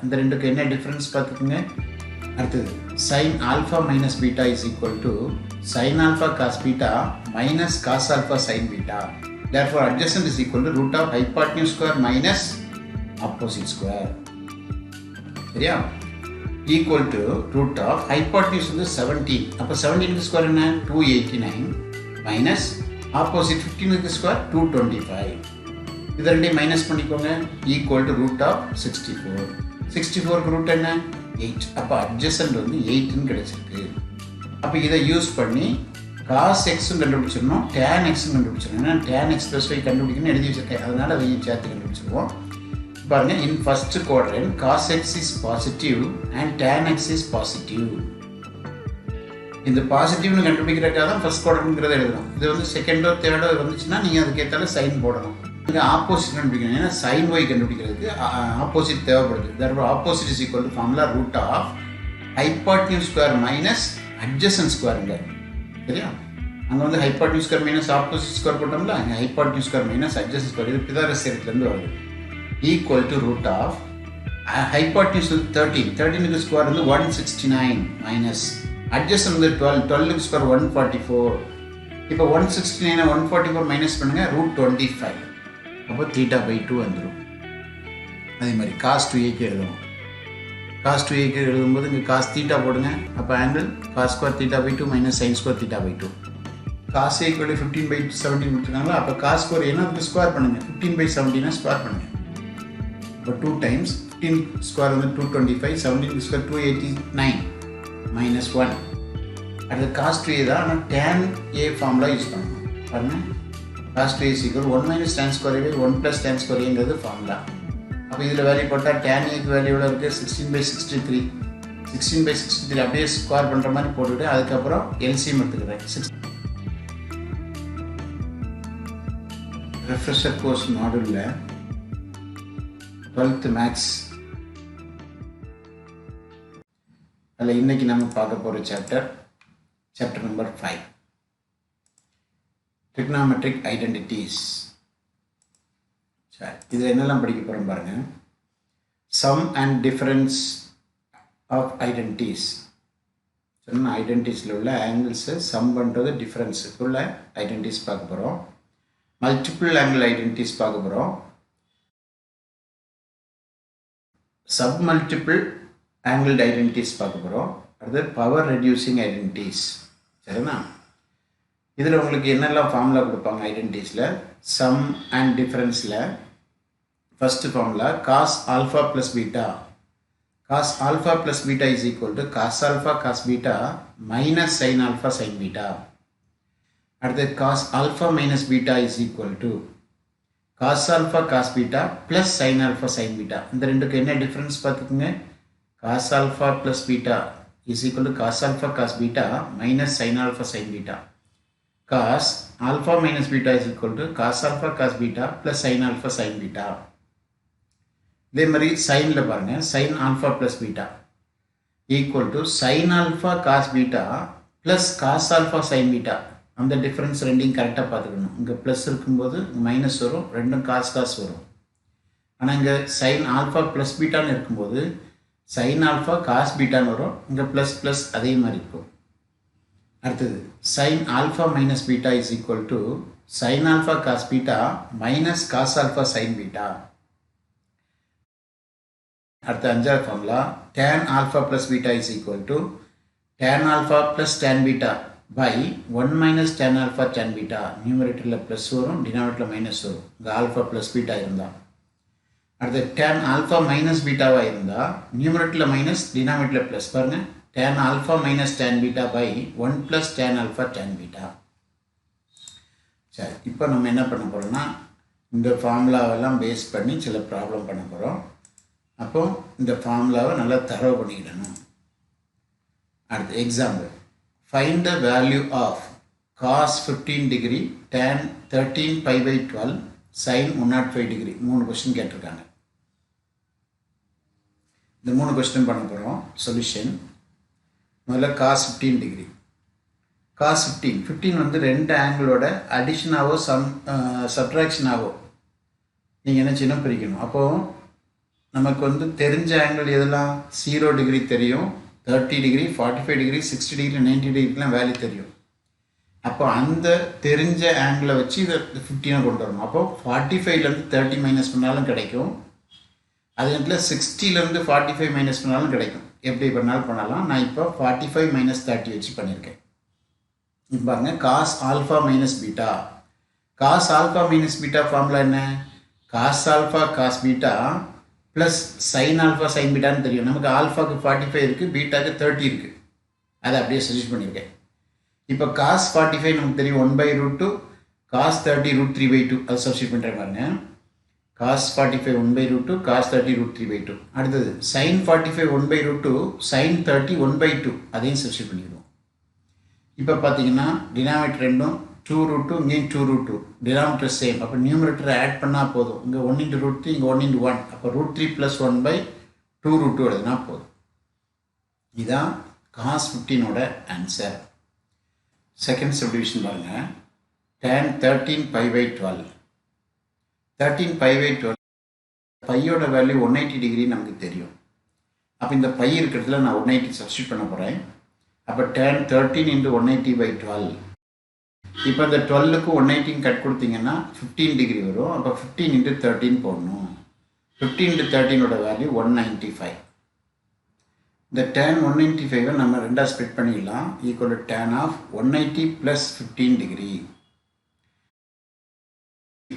இந்த ரெண்டுக்கு என்ன டிஃபரன்ஸ் பார்த்துக்குங்க. அடுத்தது sin alpha minus beta is equal to sin alpha cos beta minus cos alpha sin beta. Therefore adjacent is equal to root of hypotenuse square minus opposite square. சரியா? equal to root of hypotenuse வந்து 17. அப்போ 17 square என்ன 289 minus opposite 15 square 225. இது ரெண்டையும் minus பண்ணிக்கோங்க. equal to root of 64. 64க்கு root என்ன 8. அப்போ adjacent வந்து 8ன்னு கிடைச்சிருக்கு. அப்போ இதை யூஸ் பண்ணி cos xம் கண்டுபிடிச்சிடணும், tan xம் கண்டுபிடிச்சிடணும். ஏன்னா tan x plus y கண்டுபிடிக்கணும்னு எழுதி வச்சிருக்கேன், அதனால அதையும் சேர்த்து கண்டுபிடிச்சிருவோம். பாருங்க, in first quadrant cos x is positive and tan x is positive. இந்த பாசிட்டிவ்னு கண்டுபிடிக்கிறதுக்காக தான் ஃபர்ஸ்ட் குவாட்ரண்ட்ங்கிறத எழுதணும். இது வந்து செகண்டோ தேர்டோ வந்துச்சுன்னா நீங்கள் அதுக்கேற்றால சைன் போடணும். இங்கே ஆப்போசிட் கண்டுபிடிக்கணும், ஏன்னா சைன் ஒய் கண்டுபிடிக்கிறதுக்கு ஆப்போசிட் தேவைப்படுது. therefore opposite is equal to formula root of hypotenuse square minus adjacent ஸ்கொயருங்க. சரியா? அங்கே வந்து hypotenuse square minus opposite square போட்டோம்ல, அங்கே hypotenuse square minus adjacent square. இது பிதாகரஸ் தேற்றத்திலேருந்து வருது. Equal to root of hypotenuse 13க்கு ஸ்கொயர் வந்து 169 மைனஸ் அட்ஜசன்ட் வந்து 12க்கு ஸ்கொயர் 144. இப்போ 169 144 மைனஸ் பண்ணுங்கள் ரூட் 25. அப்போ θ/2 வந்துடும். அதே மாதிரி cos 2a எழுதுவோம். cos 2a எழுதும்போது இங்கே cos θ போடுங்க. அப்போ angle cos square θ/2 minus sin square θ/2. cos a = 15/17 கொடுத்துருக்காங்களா, அப்போ cos ஸ்கொயர் ஏன்னா அதுக்கு ஸ்கொயர் பண்ணுங்கள், 15/17 ஸ்கொயர் பண்ணுங்கள். இப்போ 2 டைம்ஸ் 15 ஸ்கொயர் வந்து 225, 17 ஸ்கொயர் 289 மைனஸ் 1. அடுத்து cos 2a தான், ஆனால் tan a ஃபார்முலா யூஸ் பண்ணணும். பாருங்கள், cos 2a is equal 1 minus tan square a 1 plus tan square a formula. அப்போ இதில் வேல்யூ போட்டால் tan a வேல்யூ எவ்வளோ இருக்குது 16/63. 16/63 அப்படியே ஸ்கொயர் பண்ணுற மாதிரி போட்டுவிட்டு அதுக்கப்புறம் எல்சிஎம் எடுத்துக்கிறேன். ரெஃப்ரெஷர் கோர்ஸ் மாடலில் 12th மேக்ஸ் அதில் இன்றைக்கி நம்ம பார்க்க போகிற சாப்டர் நம்பர் 5, trigonometric identities. சரி, இதில் என்னெல்லாம் படிக்க போகிறோம் பாருங்கள். sum and difference of identities. சொன்ன ஐடென்டிஸில் உள்ள ஆங்கிள்ஸை சம் பண்ணுறது, டிஃப்ரென்ஸுக்கு உள்ள ஐடென்டிஸ் பார்க்க போகிறோம். மல்டிபிள் ஆங்கிள் ஐடென்டிஸ் பார்க்க போகிறோம். சப் மல்டிபிள் ஆங்கிள் ஐடென்டிஸ் பார்க்க போகிறோம். அடுத்து பவர் ரெடியூசிங் ஐடென்டிஸ். சரிண்ணா? இதில் உங்களுக்கு என்னெல்லாம் ஃபார்முலா கொடுப்பாங்க ஐடென்டிஸில், சம் அண்ட் டிஃப்ரென்ஸில். First formula cos alpha plus beta. cos alpha plus beta is equal to cos alpha cos beta minus sin alpha sin beta. அடுத்து cos alpha minus beta is equal to cos alpha cos beta plus sin alpha sin beta. இந்த ரெண்டுக்கு என்ன difference பார்த்துக்குங்க. cos alpha plus beta is equal to cos alpha cos beta minus sin alpha sin beta. cos alpha minus beta is equal to cos alpha cos beta plus sin alpha sin beta. இதே மாதிரி சைனில் பாருங்கள், sin alpha plus beta equal to sin alpha cos beta plus cos alpha sin beta. அந்த difference ரெண்டையும் கரெக்டாக பார்த்துக்கணும். இங்கே plus இருக்கும்போது minus வரும், ரெண்டும் காஸ் வரும். ஆனால் இங்கே sin alpha plus பீட்டான்னு இருக்கும்போது sin alpha cos பீட்டான்னு வரும், இங்கே ப்ளஸ் அதே மாதிரி இருக்கும். அடுத்தது sin alpha minus beta is equal to sin alpha cos beta minus cos alpha sin beta. அடுத்த அஞ்சாவது formula tan alpha plus beta is equal to tan alpha plus tan beta by 1 minus tan alpha tan beta. நியூமரேட்டரில் plus வரும், டினாமினேட்டரில் minus வரும். இங்கே alpha plus beta இருந்தால். அடுத்து tan alpha minus பீட்டாவாக இருந்தால் நியூமரேட்டரில் மைனஸ், டினாமினேட்டரில் ப்ளஸ். பாருங்கள், tan alpha minus tan beta by 1 plus tan alpha tan beta. சரி, இப்போ நம்ம என்ன பண்ண போகிறோம்னா இந்த ஃபார்முலாவெல்லாம் பேஸ் பண்ணி சில ப்ராப்ளம் பண்ண போகிறோம். அப்போ இந்த ஃபார்முலாவை நல்லா தரவு பண்ணிக்கிடணும். அடுத்து example, find the value of cos 15 degree tan 13 π/12 sin 105 degree. 3 question கேட்டிருக்காங்க. இந்த 3 கொஸ்டின் பண்ண போகிறோம். சொல்யூஷன் முதல்ல cos 15 டிகிரி. cos 15 வந்து ரெண்டு ஆங்கிளோட அடிஷனாவோ சப்ட்ராக்ஷனாவோ நீங்கள் என்ன சின்ன பிரிக்கணும். அப்போது நமக்கு வந்து தெரிஞ்ச ஆங்கிள் எதெல்லாம் 0 டிகிரி தெரியும், 30 டிகிரி, 45 டிகிரி, 60 டிகிரி, 90 டிகிரிக்கெலாம் வேல்யூ தெரியும். அப்போ அந்த தெரிஞ்ச ஆங்கிளை வச்சு இதை 15 கொண்டு வரணும். அப்போ 45லேருந்து 30 மைனஸ் பண்ணாலும் கிடைக்கும், அதே நேரத்தில் 60லேருந்து 45 மைனஸ் பண்ணாலும் கிடைக்கும். எப்படி பண்ணாலும் பண்ணலாம். நான் இப்போ 45 மைனஸ் 30 வச்சு பண்ணியிருக்கேன். இப்போ பாருங்கள், cos alpha minus beta. Cos alpha minus beta formula என்ன? Cos alpha cos beta plus sine alpha sine பீட்டான்னு தெரியும். நமக்கு ஆல்ஃபாவுக்கு 45 இருக்குது, பீட்டாவுக்கு 30 இருக்குது. அதை அப்படியே சஜெஸ்ட் பண்ணியிருக்கேன். இப்போ காஸ் 45 நமக்கு தெரியும் 1/√2, காஸ் 30 √3/2. அதை சப்ஸ்டிட் பண்ணுறேன் பாருங்க. Cos 45 1/√2, cos 30 √3/2. அடுத்தது சைன் 45 1/√2, சைன் 30 1/2. அதையும் சப்ஸ்டிட் பண்ணிடுவோம். இப்போ பார்த்தீங்கன்னா டினாமினேட்டர் ரெண்டும் 2√2, இங்கேயும் 2√2. Denominator same. அப்போ நியூமரேட்டரை ஆட் பண்ணால் போதும். இங்கே 1 × √3, இங்கே 1 × 1. அப்போ √3 + 1/2√2 எழுதுனா போதும். இதுதான் காஸ் 15ஓட ஆன்சர். செகண்ட் சப்டிவிஷன் பாருங்கள். tan 13 π/12. 13 π/12 பையோட வேல்யூ 180 டிகிரி நமக்கு தெரியும். அப்போ இந்த பை இருக்கிறதுல நான் 180 சப்ஸ்டிட் பண்ண போகிறேன். அப்போ tan 13 × 180/12. இப்போ இந்த 12க்கு 180 கட் கொடுத்தீங்கன்னா 15 டிகிரி வரும். அப்போ 15 × 13 போடணும். 15 × 13ஓட வேல்யூ 195. இந்த tan 195 நம்ம ரெண்டாக ஸ்ப்ளிட் பண்ணிடலாம். Equal to tan of 180 + 15 degree.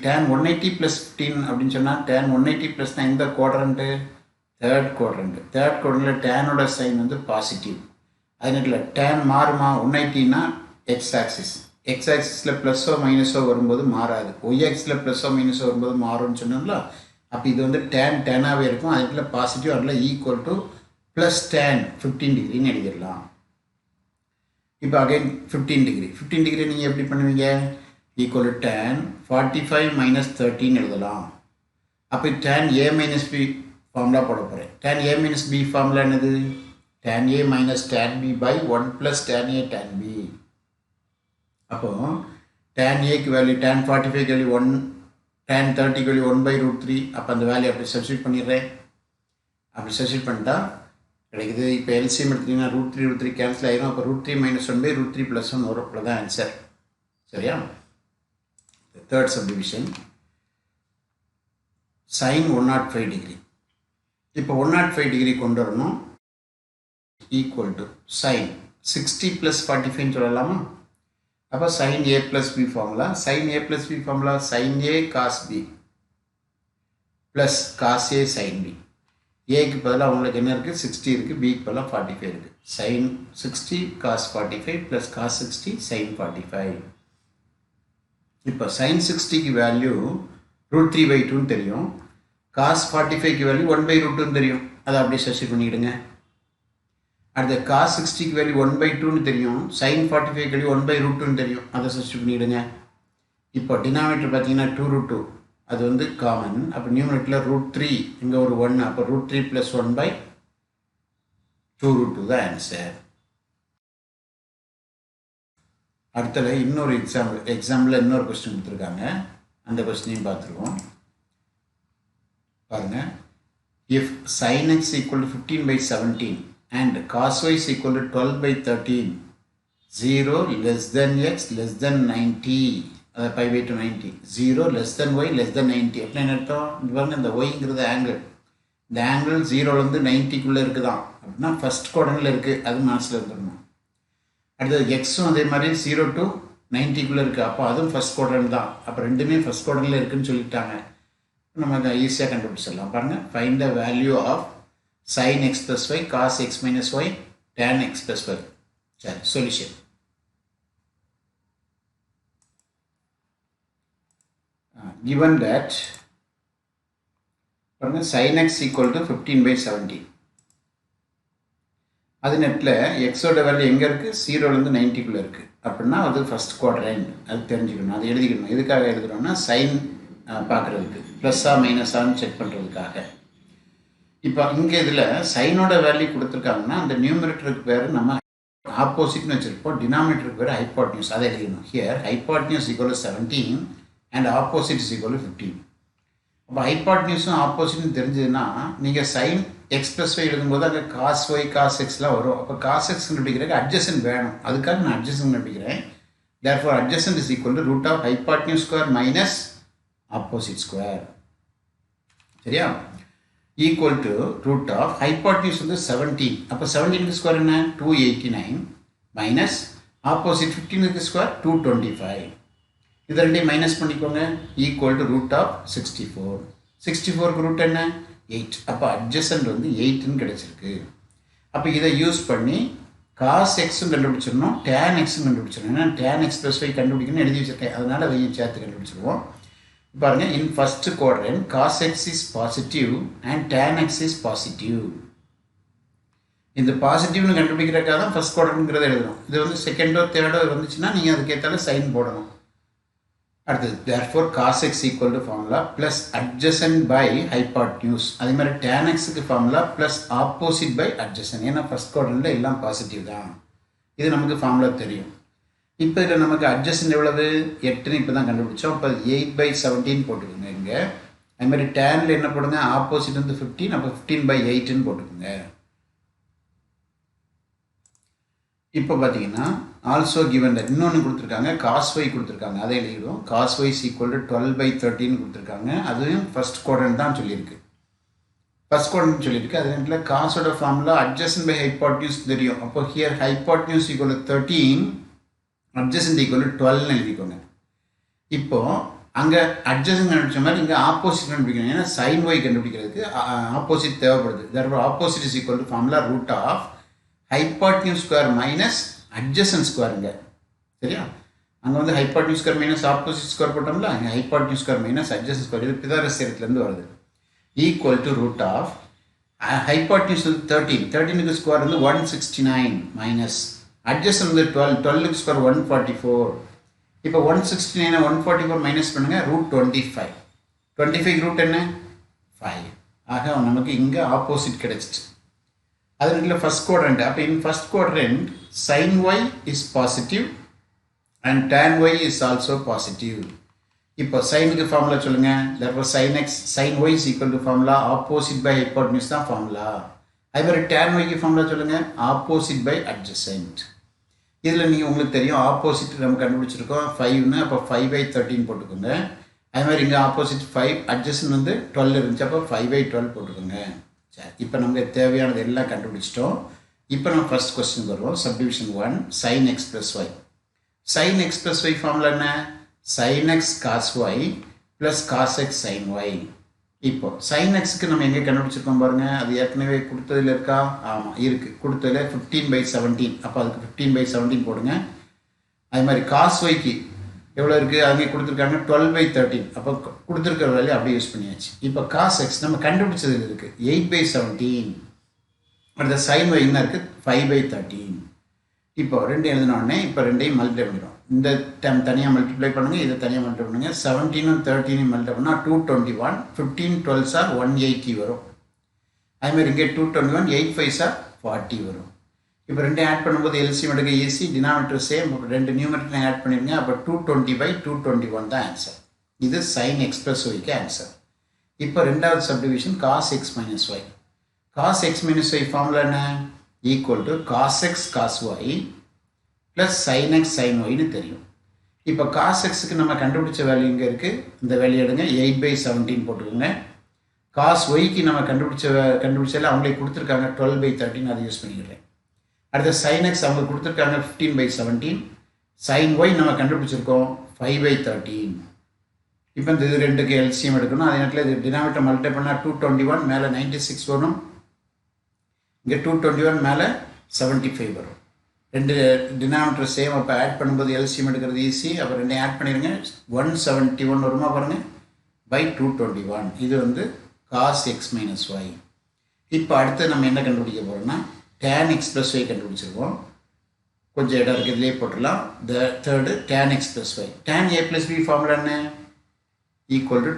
tan 180 + 15 அப்படின்னு சொன்னால் tan 180 + இந்த குவாட்ரண்ட்டு தேர்ட் குவாட்ரண்ட். தேர்ட் குவாட்ரண்ட்டில் டேனோட சைன் வந்து பாசிட்டிவ். அதனால tan மாறுமா? 180னா எக்ஸ் ஆக்சிஸ். எக்ஸ் ஆக்சிஸில் ப்ளஸ்ஸோ மைனஸோ வரும்போது மாறாது. ஒய் ஆக்சிஸில் ப்ளஸ்ஸோ மைனஸோ வரும்போது மாறும்னு சொன்னோம்ல. அப்போ இது வந்து டேனாகவே இருக்கும். அதில் பாசிட்டிவ், அதில் ஈக்குவல் டு ப்ளஸ் tan 15 டிகிரின்னு எழுதிடலாம். இப்போ அகைன் 15 டிகிரி. 15 டிகிரி நீங்கள் எப்படி பண்ணுவீங்க? ஈக்குவல் டு tan 45 - 13 எழுதலாம். அப்போ tan a - b ஃபார்முலா போட போகிறேன். tan a - b ஃபார்முலா என்னது? tan a - tan b / 1 + tan a tan b. அப்போ tan aக்கு வேல்யூ tan 45க்கு வேல்யூ 1, tan 30க்கு வேல்யூ 1/√3. அப்போ அந்த வேல்யூ அப்படி சப்ஸ்டிட் பண்ணிடுறேன். அப்படி சப்ஸ்டிட் பண்ணிட்டா கிடைக்குது. இப்போ எல்சிஎம் எடுத்திங்கன்னா √3 கேன்சல் ஆகிடும். அப்போ √3 - 1/√3 + 1 வரும். அவ்வளோதான் ஆன்சர். சரியா? Third subdivision sine 105 degree. இப்போ 105 டிகிரி கொண்டு வரணும். ஈக்குவல் டு சைன் 60 + 45 சொல்லலாமா? அப்போ sin a + b formula. sin a + b formula sin a cos b plus cos a sin b. ஏக்கு பதிலாக உங்களுக்கு என்ன இருக்குது? 60 இருக்குது. பிக்கு பதிலாக 45 இருக்குது. sin 60 cos 45 + cos 60 sin 45. இப்போ sin 60க்கு வேல்யூ √3/2ன்னு தெரியும். cos 45க்கு வேல்யூ 1/√2ன்னு தெரியும். அதை அப்படியே சப்ஸ்டிட் பண்ணிக்கிடுங்க. அடுத்த cos 60க்கு வேல்யூ 1/2ன்னு தெரியும். sin 45க்கு வேல்யூ 1/√2ன்னு தெரியும். அதை சப்ஸ்டிட் பண்ணிவிடுங்க. இப்போ டினாமினேட்டர் பார்த்தீங்கன்னா 2√2 அது வந்து காமன். அப்போ நியூமரேட்டரில் √3, இங்கே ஒரு 1. அப்போ √3 + 1/2√2 தான் ஆன்சர். அடுத்தது இன்னொரு எக்ஸாம்பிளில் இன்னொரு கொஸ்டின் கொடுத்துருக்காங்க. அந்த கொஸ்டினையும் பார்த்துருவோம். பாருங்கள். If sin x = 15/17 and cos y = 12/13, 0 less than x less than 90, அதாவது π/2 90, 0 less than y less than 90. அப்படின்னு அர்த்தம்? இது பாருங்கள், இந்த ஒய்ங்கிறது ஆங்கிள். இந்த ஆங்கிள் 0லேருந்து 90க்குள்ளே இருக்குதான். அப்படின்னா ஃபஸ்ட் குவாட்ரண்ட்டில் இருக்குது. அது மனசில் இருந்துடணும். அடுத்தது எக்ஸும் அதே மாதிரி 0 to 90க்குள்ளே இருக்குது. அப்போ அதுவும் ஃபஸ்ட் குவாட்ரண்ட் தான். அப்போ ரெண்டுமே ஃபஸ்ட் குவாட்ரண்ட்டில் இருக்குதுன்னு சொல்லிட்டாங்க. நம்ம அதை ஈஸியாக கண்டுபிடிச்சிடலாம். பாருங்கள். Find the value of sin x + y, cos x - y, tan x + y. சரி, solution. Given that sin x = 15/17. அது நெட்டில் எக்ஸோட வேல்யூ எங்கே இருக்குது? 0லேருந்து 90க்குள்ளே இருக்குது. அப்படின்னா அது ஃபஸ்ட் குவாட்ரண்ட். அது தெரிஞ்சுக்கணும். அது எழுதிக்கணும். எதுக்காக எழுதுகிறோன்னா சைன் பார்க்குறதுக்கு, ப்ளஸ்ஸா மைனஸான்னு செக் பண்ணுறதுக்காக. இப்போ இங்கே இதில் சைனோட வேல்யூ கொடுத்துருக்காங்கன்னா அந்த நியூமரேட்டருக்கு பேர் நம்ம ஆப்போசிட்னு வச்சுருப்போம். டினாமினேட்டருக்கு பேர் ஹைபாட்னியூஸ். அதை எழுதிக்கணும். Here hypotenuse = 17 and opposite = 15. அப்போ ஹைபாட்னியூஸும் ஆப்போசிட்னு தெரிஞ்சதுன்னா நீங்கள் சைன் எக்ஸ் ப்ளஸ் ஒய் எழுதும்போது அங்கே காஸ் ஒய் காஸ் எக்ஸ்லாம் வரும். அப்போ காஸ் எக்ஸ் கண்டுபிடிக்கிறதுக்கு அட்ஜசன்ட் வேணும். அதுக்காக நான் அட்ஜசன்ட் கண்டுபிடிக்கிறேன். therefore adjacent is equal to root of hypotenuse square minus opposite square. சரியா? equal to root of hypotenuse வந்து 17. அப்போ 17க்கு ஸ்கொயர் என்ன 289 minus opposite 15க்கு ஸ்கொயர் 225. இது ரெண்டையும் மைனஸ் பண்ணிக்கோங்க. Equal to root of 64. 64க்கு ரூட் என்ன 8. அப்போ அட்ஜசன்ட் வந்து 8ன்னு கிடச்சிருக்கு. அப்போ இதை யூஸ் பண்ணி காஸ் எக்ஸும் கண்டுபிடிச்சிடணும், டேன் எக்ஸும் கண்டுபிடிச்சிடணும். ஏன்னா டேன் எக்ஸ் ப்ளஸ் ஒய் கண்டுபிடிக்கணும்னு எழுதி வச்சிருக்கேன். அதனால் அதையும் சேர்த்து கண்டுபிடிச்சிடுவோம். பாருங்கள், in first quadrant cos x is positive and tan x is positive. இந்த பாசிட்டிவ்னு கண்டுபிடிக்கிறதுக்காக தான் ஃபர்ஸ்ட் குவாட்ரண்ட்ங்கிறத எழுதணும். இது வந்து செகண்டோ தேர்டோ வந்துச்சுன்னா நீங்கள் அதுக்கேற்றால சைன் போடணும். அடுத்தது therefore cos x equal to formula plus adjacent by hypotenuse. அதே மாதிரி tan xக்கு formula plus opposite by adjacent. ஏன்னா ஃபர்ஸ்ட் குவாட்ரண்ட்ல எல்லாம் பாசிட்டிவ் தான். இது நமக்கு ஃபார்முலா தெரியும். இப்போ இதில் நமக்கு adjacent எவ்வளவு 8ன்னு இப்போ தான் கண்டுபிடிச்சோம். இப்போ 8/17 போட்டுக்கோங்க இங்கே. அதே மாதிரி டேனில் என்ன போடுங்க, ஆப்போசிட் வந்து 15, அப்போ 15/8ன்னு போட்டுக்கோங்க. இப்போ பார்த்தீங்கன்னா ஆல்சோ கிவன் தட் இன்னொன்று கொடுத்துருக்காங்க, காஸ் ஒய் கொடுத்துருக்காங்க. அதை எழுதிடுவோம். Cos y is equal to 12/13 கொடுத்துருக்காங்க. அதுவும் ஃபர்ஸ்ட் குவாட்ரண்ட் தான் சொல்லியிருக்கு. ஃபர்ஸ்ட் குவாட்ரண்ட் சொல்லியிருக்கு. அது நேரத்தில் காஸோட ஃபார்முலா அட்ஜசன்ட் பை ஹைபாட்னியூஸ் தெரியும். அப்போ here hypotenuse equal to 13, adjacent equal to 12ன்னு எழுதிக்கோங்க. இப்போது அங்கே அட்ஜசன்ட் கண்டுபிடிச்ச மாதிரி இங்கே ஆப்போசிட் கண்டுபிடிக்கணும். ஏன்னா சைன் ஒய் கண்டுபிடிக்கிறதுக்கு ஆப்போசிட் தேவைப்படுது. therefore opposite is equal to formula root of hypotenuse square minus adjacent ஸ்கொயருங்க. சரியா? அங்கே வந்து hypotenuse square minus opposite square போட்டோம்ல, அங்கே hypotenuse square minus adjacent square. இது பிதாகரஸ் தியரத்திலேருந்து வருது. Equal to root of hypotenuse வந்து 13, 13க்கு ஸ்கொயர் வந்து 169 மைனஸ் அட்ஜசன்ட் வந்து 12, 12க்கு ஸ்கொயர் 144. இப்போ 169 144 மைனஸ் பண்ணுங்கள், ரூட் 25. 25 ரூட் என்ன 5. ஆக நமக்கு இங்கே ஆப்போசிட் கிடைச்சிச்சு. அது ரெண்டில் ஃபர்ஸ்ட் குவாட்ரண்ட். அப்போ இன் first quadrant sin y is positive and tan y is also positive. இப்போ சைனுக்கு ஃபார்முலா சொல்லுங்கள். therefore sin y is equal to formula opposite by hypotenuse தான் ஃபார்முலா. அதே மாதிரி tan yக்கு ஃபார்முலா சொல்லுங்கள், ஆப்போசிட் பை அட்ஜசன்ட். இதில் நீங்கள் உங்களுக்கு தெரியும் ஆப்போசிட் நம்ம கண்டுபிடிச்சிருக்கோம் 5ன்னு. அப்போ 5/13 போட்டுக்கோங்க. அதே மாதிரி இங்கே ஆப்போசிட் 5, அட்ஜசன்ட் வந்து 12 இருந்துச்சு. அப்போ 5/12 போட்டுக்கோங்க. சரி, இப்போ நமக்கு தேவையானது எல்லாம் கண்டுபிடிச்சிட்டோம். இப்போ நம்ம ஃபர்ஸ்ட் கொஸ்டின் வருவோம். Subdivision 1 sin x plus y. sin x plus y formula என்ன, sin x cos y plus cos x sin y. இப்போ sin xக்கு நம்ம எங்கே கண்டுபிடிச்சிருக்கோம் பாருங்கள். அது ஏற்கனவே கொடுத்ததில் இருக்கா? ஆமாம் இருக்குது, கொடுத்ததில் 15/17. அப்போ அதுக்கு 15/17 போடுங்க. அது மாதிரி cos yக்கு எவ்வளோ இருக்குது, அங்கே கொடுத்துருக்காங்க 12/13. அப்போ கொடுத்துருக்கிற வேலையை அப்படியே யூஸ் பண்ணியாச்சு. இப்போ cos x நம்ம கண்டுபிடிச்சதில் இருக்குது 8/17. அடுத்த sin y என்ன இருக்குது 5/13. இப்போ ரெண்டு எழுதினோடனே இப்போ ரெண்டையும் மல்டிப்ளை பண்ணிடும். இந்த டைம் தனியாக மல்டிப்ளை பண்ணுங்கள், இதை தனியாக மல்டிப்ளை பண்ணுங்கள். 17ம் 13ம் மல்டிப்ளை பண்ணால் 221, 15 12s are 180 வரும். அதுமாதிரி இங்கே 221, 8 5s are 40 வரும். இப்போ ரெண்டையும் ஆட் பண்ணும்போது எல்சிஎம் எடுக்க ஈஸி, டினாமினேட்டர் சேம். ரெண்டு நியூமரேட்டர் ஆட் பண்ணிடுங்க. அப்போ 220/221 தான் ஆன்சர். இது sin x plus yக்கு ஆன்சர். இப்போ ரெண்டாவது subdivision cos x minus y. cos x minus y formula என்ன, equal to cos x cos y plus sin x sin yன்னு தெரியும். இப்போ cos xக்கு நம்ம கண்டுபிடிச்ச வேல்யூ இங்கே இருக்குது. இந்த வேல்யூ எடுங்க, 8/17 போட்டுக்கோங்க. cos yக்கு நம்ம கண்டுபிடிச்சதில் அவங்களே கொடுத்துருக்காங்க 12/13, அதை யூஸ் பண்ணிக்கிறேன். அடுத்த sin x அவங்க கொடுத்துருக்காங்க 15/17. sin y நம்ம கண்டுபிடிச்சிருக்கோம் 5/13. இப்போ இந்த இது ரெண்டுக்கு எல்சிஎம் எடுக்கணும். அதே நேரத்தில் இது டினாமினேட்டர் மல்டிப்ளை பண்ணால் 221 மேலே 96 வரும். இங்கே 221 மேலே 75 வரும். ரெண்டு டினாமினேட்டர் சேம். அப்போ ஆட் பண்ணும்போது எல்சிஎம் எடுக்கிறது ஈஸி. அப்போ ரெண்டையும் ஆட் பண்ணிடுங்க. 171 வருமா பாருங்கள், /221. இது வந்து cos x minus y. இப்போ அடுத்து நம்ம என்ன கண்டுபிடிக்க போகிறோம்னா tan x plus y கண்டுபிடிச்சிருக்கோம். கொஞ்சம் இடம் இருக்குது, இதிலே போட்டுடலாம். Third tan x plus y. tan a plus b formula என்ன, equal to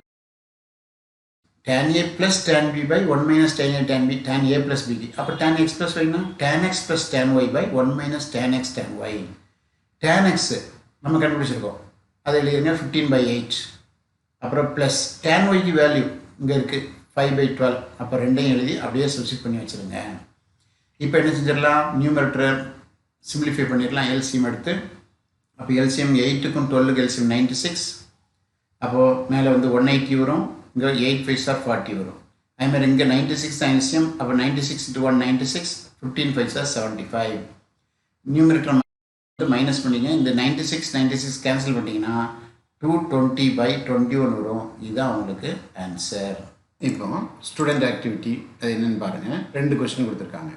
tan a plus tan b by 1 minus tan a tan b, tan a plus b. அப்போ tan x plus y னா tan x plus tan y by 1 minus tan x tan y. tan x நம்ம கண்டுபிடிச்சிருக்கோம், அதை எழுதிருங்க 15/8. அப்புறம் plus tan yக்கு value இங்கே இருக்குது 5/12. அப்போ ரெண்டையும் எழுதி அப்படியே சப்ஸ்டிட் பண்ணி வச்சுருங்க. இப்போ என்ன செஞ்சிடலாம், நியூமரேட்டரை சிம்பிளிஃபை பண்ணிடலாம். எல்சிஎம் எடுத்து, அப்போ எல்சிஎம் 8க்கும் 12க்கு எல்சிஎம் 96. அப்போது மேலே வந்து 180 வரும், இங்கே 8 5s are 40 வரும். அதேமாதிரி இங்கே 96 தான் எல்சிஎம். அப்போ 96 × 1 96, 15 5s are 75. நியூமரேட்டர் மைனஸ் பண்ணிங்க. இந்த 96 கேன்சல் பண்ணிங்கன்னா 220/21 வரும். இதுதான் உங்களுக்கு ஆன்சர். இப்போ ஸ்டூடெண்ட் ஆக்டிவிட்டி அது என்னென்னு பாருங்கள். 2 கொஸ்டின் கொடுத்துருக்காங்க.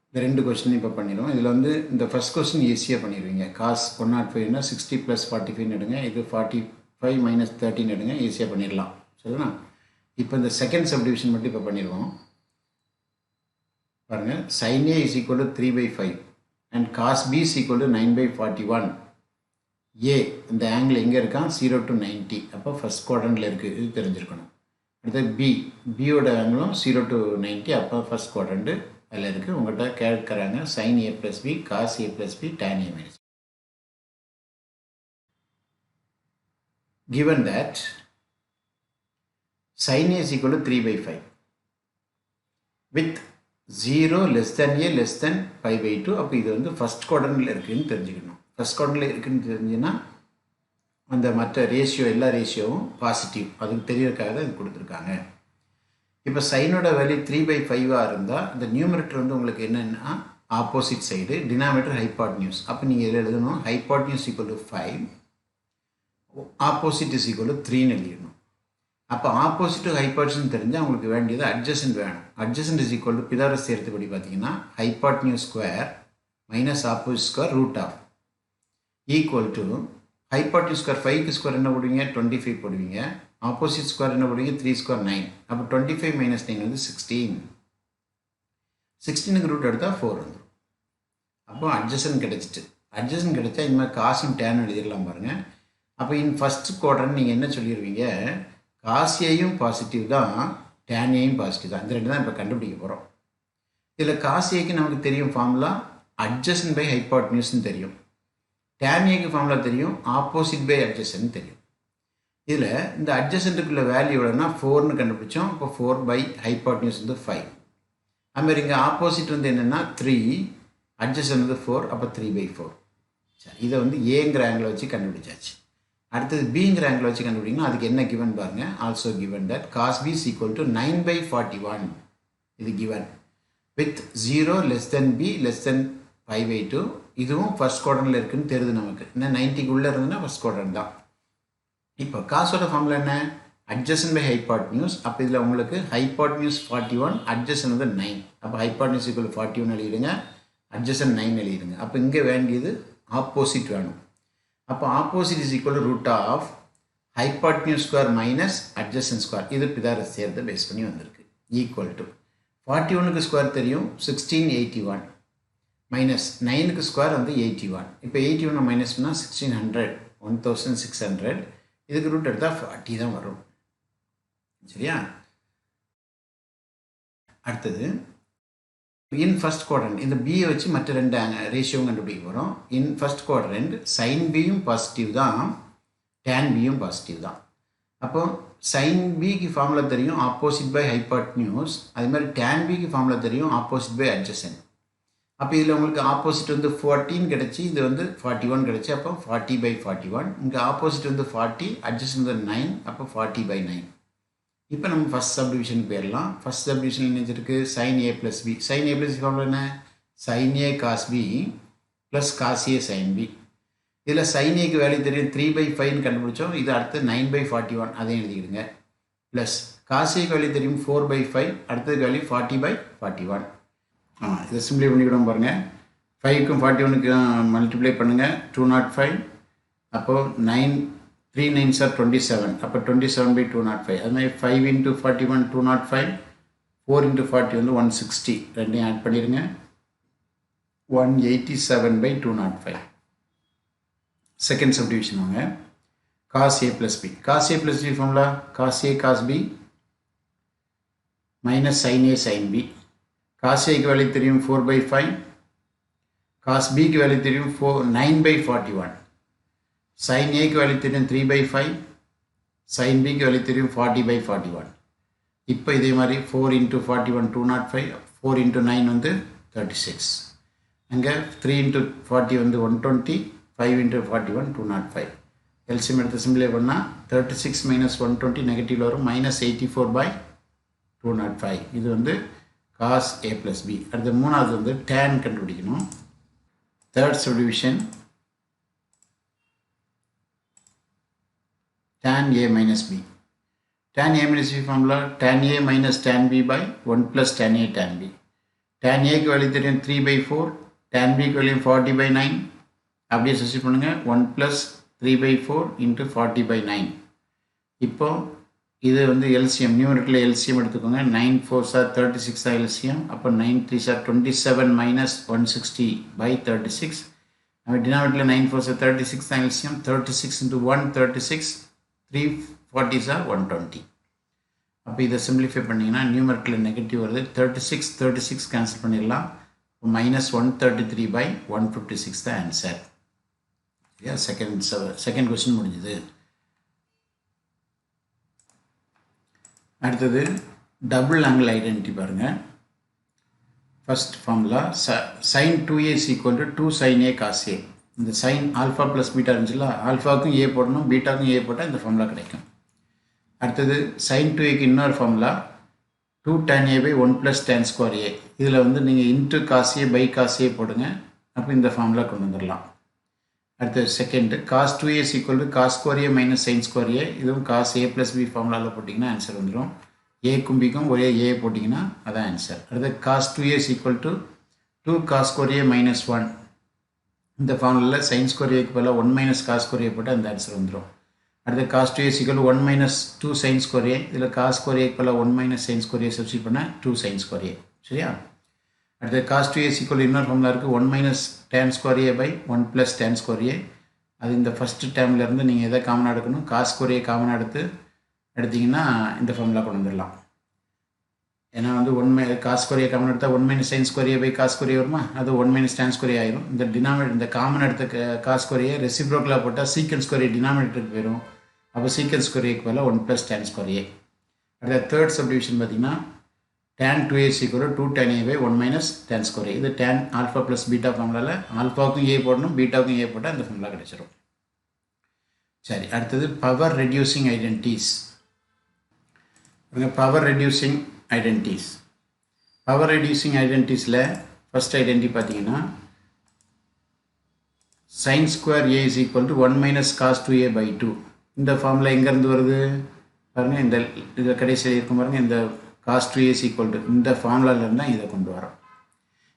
இந்த 2 கொஸ்டின் இப்போ பண்ணிடுவோம். இதில் வந்து இந்த ஃபஸ்ட் கொஸ்டின் ஈஸியாக பண்ணிடுவீங்க. காஸ் 105னா 60 + 45 எடுங்க, இது 45 - 13 எடுங்க, ஈஸியாக பண்ணிடலாம். சரிங்களா? இப்போ இந்த செகண்ட் சப்டிவிஷன் மட்டும் இப்போ பண்ணிடுவோம். பாருங்கள், sin A = 3/5 and cos B = 9/41. ஏ இந்த ஆங்கிள் எங்கே இருக்கான், 0 to 90. அப்போ ஃபஸ்ட் குவாட்ரண்ட்டில் இருக்குது, இது தெரிஞ்சிருக்கணும். அடுத்தது பியோட ஆங்கிளும் 0 to 90. அப்போ ஃபஸ்ட் குவாட்ரண்ட்டு அதில் இருக்குது. உங்கள்கிட்ட கேட்குறாங்க sin A + B, cos A + B, tan A - given that sin A = 3/5 with 0 less than A less than π/2. அப்போ இது வந்து ஃபஸ்ட் குவாட்ரண்ட்டில் இருக்குதுன்னு தெரிஞ்சுக்கணும். ஃபஸ்ட் குவாட்ரண்ட்டில் இருக்குதுன்னு தெரிஞ்சுன்னா அந்த மற்ற ரேஷியோ எல்லா ரேஷியோவும் பாசிட்டிவ், அதுக்கு தெரியறதுக்காக தான் இது கொடுத்துருக்காங்க. இப்போ சைனோட வேல்யூ 3/5 இருந்தால் இந்த நியூமரேட்டர் வந்து உங்களுக்கு என்னென்னா ஆப்போசிட் சைடு, டினாமினேட்டர் ஹைபாட்னியூஸ். அப்போ நீங்கள் இதில் எழுதணும் ஹைபாட்னியூஸ் = 5, ஆப்போசிட் = 3ன்னு எழுதிடணும். அப்போ ஆப்போசிட்டு ஹைபாட்னியூஸ் தெரிஞ்சால் உங்களுக்கு வேண்டியது அட்ஜசன்ட் வேணும். அட்ஜசன்ட் = பிதாகரஸ் சேர்த்துப்படி பார்த்தீங்கன்னா hypotenuse square minus opposite square √() equal to hypotenuse square 5க்கு ஸ்கொயர் என்ன போடுவீங்க, 25 போடுவீங்க. ஆப்போசிட் ஸ்கொயர் என்ன போடுவீங்க, 3 ஸ்கொயர் 9. அப்போ 25 - 9 வந்து 16. 16க்கு ரூட் எடுத்தால் 4 வந்துடும். அப்போ அட்ஜசன்ட் கிடச்சிட்டு. அட்ஜசன்ட் கிடச்சா இந்த மாதிரி காசும் டேனும் எழுதிடலாம் பாருங்கள். அப்போ ஃபஸ்ட் குவாட்ரண்ட் நீங்கள் என்ன சொல்லிடுவீங்க, காஸ் ஏயும் பாசிட்டிவ் தான், டேன் ஏயும் பாசிட்டிவ் தான். இந்த 2 தான் இப்போ கண்டுபிடிக்க போகிறோம். இதில் காஸ் ஏக்கு நமக்கு தெரியும் ஃபார்முலா அட்ஜசன்ட் பை ஹைபாட்னியூஸ்ன்னு தெரியும். டேன் ஏக்கு ஃபார்முலா தெரியும், ஆப்போசிட் பை அட்ஜசன்ட் தெரியும். இதில் இந்த அட்ஜசன்ட்டுக்குள்ள வேல்யூ எவ்வளோனா 4ன்னு கண்டுபிடிச்சோம். இப்போ 4 ஹைபாட்னியூஸ் வந்து 5. அதுமாதிரி இங்கே ஆப்போசிட் வந்து என்னென்னா 3, அட்ஜசன்ட் வந்து 4, அப்போ 3/4. சரி, இதை வந்து ஏங்கிற ஆங்கிளை வச்சு கண்டுபிடிச்சாச்சு. அடுத்தது பிங்கிற ஆங்கிளை வச்சு கண்டுபிடிக்கணும். அதுக்கு என்ன கிவன் பாருங்கள். Also given that cos B = 9/41. இது given with 0 less than B less than π/2. இதுவும் ஃபஸ்ட் குவாட்ரண்ட்டில் இருக்குதுன்னு தெரியுது நமக்கு. ஏன்னா 90க்குள்ளே இருந்ததுன்னா ஃபஸ்ட் குவாட்ரண்ட் தான். இப்போ காசோட ஃபார்முலா என்ன, அட்ஜசன்ட் பை ஹைபாட்னியூஸ். அப்போ இதில் உங்களுக்கு ஹைபாட்னியூஸ் 41, அட்ஜசன்ட் வந்து 9. அப்போ ஹைபாட்னியூஸ் = 41 எழுதிடுங்க, அட்ஜசன்ட் 9 எழுதிடுங்க. அப்போ இங்கே வேண்டியது ஆப்போசிட் வேணும். அப்போ opposite = √() hypotenuse square minus adjacent square. இது பிதாகரஸ் சேர்த்து பேஸ் பண்ணி வந்திருக்கு. ஈக்குவல் டு 41க்கு ஸ்கொயர் தெரியும் 1681 மைனஸ் 9க்கு ஸ்கொயர் வந்து 81. இப்போ 81 மைனஸ் பண்ணால் 1600, 1600. இதுக்கு ரூட் எடுத்தால் 40 தான் வரும். சரியா? அடுத்தது இன் ஃபஸ்ட் குவாட்ரண்ட் இந்த பியை வச்சு மற்ற 2 ரேஷியோவும் கண்டுபிடிக்க போகிறோம். இன் ஃபஸ்ட் குவாட்ரண்ட் சைன் பியும் பாசிட்டிவ் தான், டேன் பியும் பாசிட்டிவ் தான். அப்போ சைன் பிக்கு ஃபார்முலா தெரியும் ஆப்போசிட் பை ஹைபாட்னியூஸ். அதே மாதிரி டேன் பிக்கு ஃபார்முலா தெரியும் ஆப்போசிட் பை அட்ஜசன்ட். அப்போ இதில் உங்களுக்கு ஆப்போசிட் வந்து 14 கிடச்சி, இது வந்து 41 கிடச்சி. அப்போ 40/41. இங்கே ஆப்போசிட் வந்து 40, அட்ஜஸ்ட் வந்து 9. அப்போ 40/9. இப்போ நம்ம ஃபஸ்ட் சப்டிவிஷனுக்கு போயிடலாம். ஃபஸ்ட் சப்டிவிஷன் என்ன இருக்குது, sin A + B. sin A + B formula என்ன, sin A cos B + cos A sin B. இதில் sin Aக்கு வேல்யூ தெரியும் 3/5ன்னு கண்டுபிடிச்சோம். இது அடுத்து 9/41, அதையும் எழுதிக்கிடுங்க. ப்ளஸ் cos Aக்கு வேல்யூ தெரியும் 4/5, அடுத்ததுக்கு வேல்யூ 40/41. இதை சிம்பிளை பண்ணிக்கிடும் பாருங்கள். 5க்கும் 41க்கும் மல்டிப்ளை பண்ணுங்கள், 205. அப்போது 9 3 9s are 27. அப்போ 27/205. அதுமாதிரி 5 × 41 205, 4 × 40 வந்து 160. ரெண்டையும் ஆட் பண்ணிடுங்க, 187/205. செகண்ட் சப்டிவிஷன் வாங்க. cos A + B. cos A + B formula cos A cos B minus sin A sin B. cos Aக்கு வேல்யூ தெரியும் 4/5, cos Bக்கு வேல்யூ தெரியும் 9/41, sin Aக்கு வேல்யூ தெரியும் 3/5, sin bக்கு வேல்யூ தெரியும் 40/41. இப்போ இதே மாதிரி 4 into 41 205, 4 into 9 வந்து 36. அங்கே 3 into 40 வந்து 120, 5 into 41 205. எல்சிஎம் எடுத்து சிம்பிளை பண்ணால் 36 minus 120 நெகட்டிவ் வரும் -84/205. இது வந்து cos a plus b. அடுத்து மூணாவது வந்து tan கண்டுபிடிக்கணும். Third subdivision tan a minus b. Tan a minus b formula tan a minus tan b by 1 plus tan a tan b. Tan a க்கு value தெரியும் 3/4, tan b க்கு value 40/9. அப்படியே substitute பண்ணுங்க 1 plus 3/4 into 40/9. இப்போ இது வந்து LCM நியூமரேட்டரில் LCM எடுத்துக்கோங்க. 9 4s are 36 தான் எல்சிஎம். அப்போ 9 3s are 27 minus 160/36. நம்ம டினாமினேட்டரில் 9 4s are 36 தான் எல்சிஎம். 36 into 1 36, 340s are 120. அப்போ இதை சிம்பிளிஃபை பண்ணிங்கன்னா நியூமரேட்டரில் நெகட்டிவ் வருது. 36 கேன்சல் பண்ணிடலாம். -133/156 தான் ஆன்சர். சரியா? செகண்ட் கொஸ்டின் முடிஞ்சுது. அடுத்தது டபுள் ஆங்கிள் ஐடென்டிட்டி பாருங்கள். First formula sin 2a is equal to 2 sin a cos a. இந்த sin ஆல்ஃபா ப்ளஸ் பீட்டா இருந்துச்சுல, ஆல்ஃபாவுக்கும் ஏ போடணும், பீட்டாவுக்கும் ஏ போட்டால் இந்த ஃபார்முலா கிடைக்கும். அடுத்தது sin 2aக்கு இன்னொரு formula 2 tan a by 1 plus tan square a. இதில் வந்து நீங்கள் into cos a by cos a போடுங்க. அப்போ இந்த ஃபார்முலா கொண்டு வந்துடலாம். அடுத்தது second cos 2a is equal to cos square a minus sin square a. இதுவும் cos a plus b ஃபார்முலாவில் போட்டிங்கன்னா ஆன்சர் வந்துடும். ஏக்கும் பிக்கும் ஒரே ஏ போட்டிங்கன்னா அதான் ஆன்சர். அடுத்தது cos 2a is equal to 2 cos square a minus 1. இந்த ஃபார்முலாவில் sin square a க்கு பதிலாக 1 minus cos square a போட்டால் அந்த ஆன்சர் வந்துடும். அடுத்து cos 2a is equal to 1 minus 2 sin square a. இதில் cos square a க்கு பதிலாக 1 minus sin square a substitute பண்ணால் 2 sin square a. சரியா? அடுத்து cos 2a is equal to இன்னொரு ஃபார்முலா இருக்குது 1 minus tan square a by 1 plus tan square a. அது இந்த ஃபஸ்ட்டு டேர்ம்லேருந்து நீங்கள் எதை காமனாக எடுக்கணும், cos square a காமனாக எடுத்திங்கன்னா இந்த ஃபார்முலா கொண்டு வந்துடலாம். ஏன்னா வந்து cos square a காமன் எடுத்தால் 1 minus sin square a by cos square a வருமா, அது 1 minus tan square a ஆயிரும். இந்த இந்த காமன் எடுத்த cos square a ரெசிப்ரோக்கலாக போட்டால் secant square a டினாமினேட்டருக்கு போயிடும். அப்போ secant square a க்கு பதிலாக 1 plus tan square a. அடுத்த தேர்ட் சப்டிவிஷன் பார்த்தீங்கன்னா tan 2a is equal to 2 tan a by 1 minus tan square a. இது tan ஆல்ஃபா ப்ளஸ் பீட்டா ஃபார்முலாவில் ஆல்ஃபாவுக்கும் ஏ போடணும், பீட்டாவுக்கும் ஏ போட்டால் இந்த ஃபார்முலா கிடைச்சிடும். சரி, அடுத்தது power reducing identities. Power reducing identities. Power reducing ஐடென்டிட்டிஸில் ஃபஸ்ட் ஐடென்டிட்டி பார்த்தீங்கன்னா sin square a is equal to 1 minus cos 2a by 2. இந்த ஃபார்முலா எங்கேருந்து வருது பாருங்கள். இந்த இதில் கடைசியில் இருக்கும் பாருங்கள். இந்த cos 2a is equal to இந்த ஃபார்முலாவிலேருந்து தான் இதை கொண்டு வரோம்.